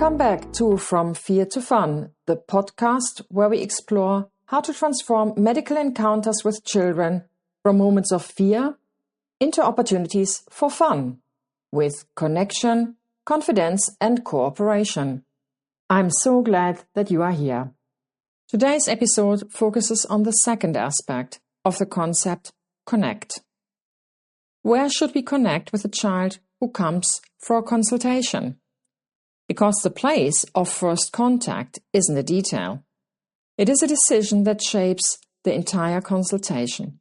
Welcome back to From Fear to Fun, the podcast where we explore how to transform medical encounters with children from moments of fear into opportunities for fun, with connection, confidence, and cooperation. I'm so glad that you are here. Today's episode focuses on the second aspect of the concept, connect. Where should we connect with a child who comes for a consultation? Because the place of first contact isn't a detail. It is a decision that shapes the entire consultation.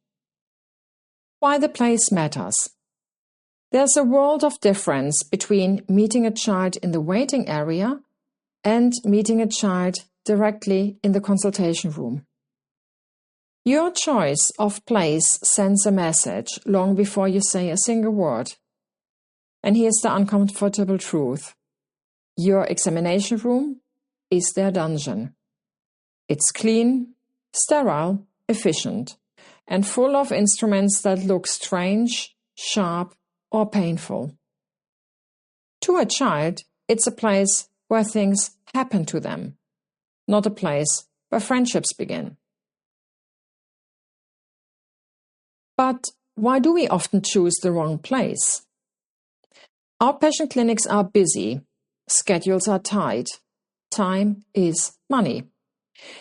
Why the place matters. There's a world of difference between meeting a child in the waiting area and meeting a child directly in the consultation room. Your choice of place sends a message long before you say a single word. And here's the uncomfortable truth. Your examination room is their dungeon. It's clean, sterile, efficient, and full of instruments that look strange, sharp, or painful. To a child, it's a place where things happen to them, not a place where friendships begin. But why do we often choose the wrong place? Outpatient clinics are busy. Schedules are tight. Time is money.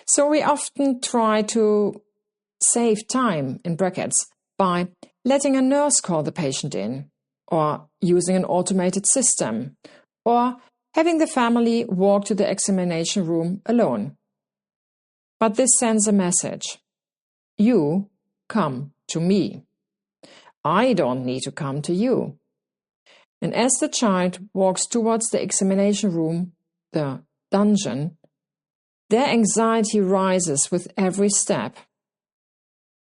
So we often try to save time, in brackets, by letting a nurse call the patient in, or using an automated system, or having the family walk to the examination room alone. But this sends a message. You come to me. I don't need to come to you. And as the child walks towards the examination room, the dungeon, their anxiety rises with every step.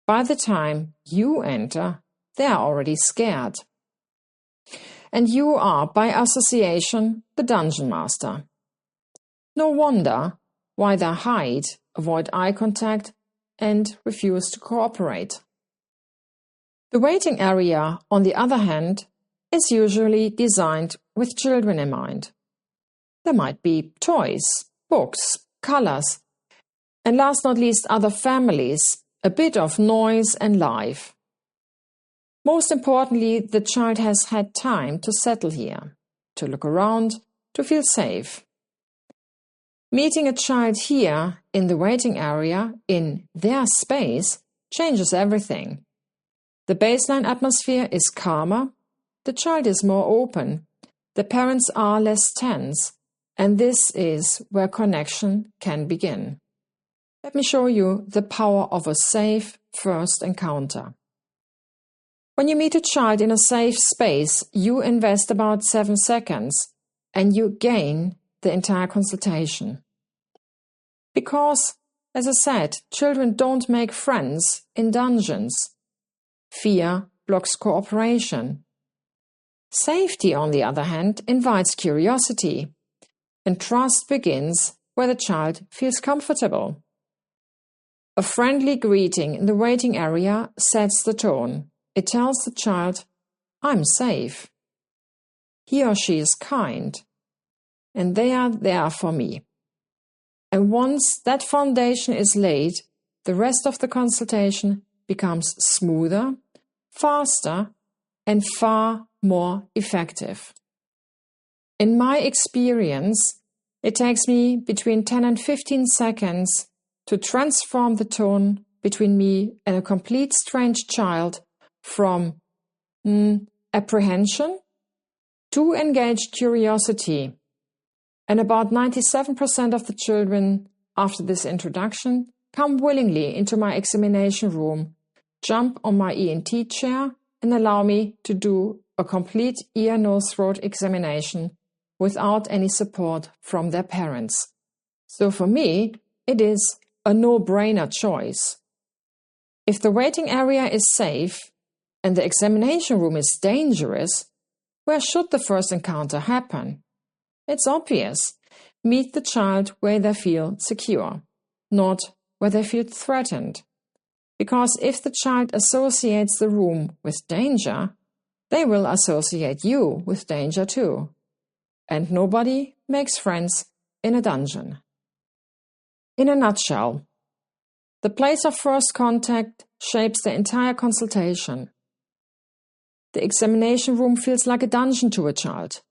By the time you enter, they are already scared. And you are, by association, the dungeon master. No wonder why they hide, avoid eye contact, and refuse to cooperate. The waiting area, on the other hand, is usually designed with children in mind. There might be toys, books, colors, and last not least other families, a bit of noise and life. Most importantly, the child has had time to settle here, to look around, to feel safe. Meeting a child here in the waiting area, in their space, changes everything. The baseline atmosphere is calmer. The child is more open, the parents are less tense, and this is where connection can begin. Let me show you the power of a safe first encounter. When you meet a child in a safe space, you invest about 7 seconds and you gain the entire consultation. Because, as I said, children don't make friends in dungeons. Fear blocks cooperation. Safety, on the other hand, invites curiosity, and trust begins where the child feels comfortable. A friendly greeting in the waiting area sets the tone. It tells the child, I'm safe. He or she is kind, and they are there for me. And once that foundation is laid, the rest of the consultation becomes smoother, faster, and far more effective. In my experience, it takes me between 10 and 15 seconds to transform the tone between me and a complete strange child from apprehension to engaged curiosity. And about 97% of the children, after this introduction, come willingly into my examination room, jump on my ENT chair, and allow me to do a complete ear, nose, throat examination without any support from their parents. So for me, it is a no-brainer choice. If the waiting area is safe and the examination room is dangerous, where should the first encounter happen? It's obvious. Meet the child where they feel secure, not where they feel threatened. Because if the child associates the room with danger, they will associate you with danger too. And nobody makes friends in a dungeon. In a nutshell, the place of first contact shapes the entire consultation. The examination room feels like a dungeon to a child.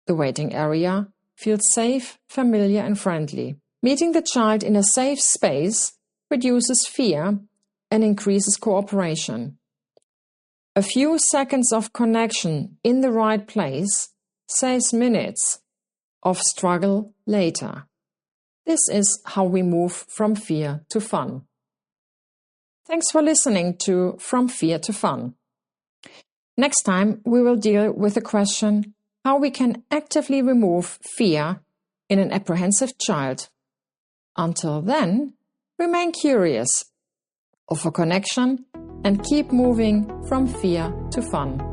The waiting area feels safe, familiar, and friendly. Meeting the child in a safe space reduces fear and increases cooperation. A few seconds of connection in the right place saves minutes of struggle later. This is how we move from fear to fun. Thanks for listening to From Fear to Fun. Next time, we will deal with the question how we can actively remove fear in an apprehensive child. Until then, remain curious, offer connection, and keep moving from fear to fun.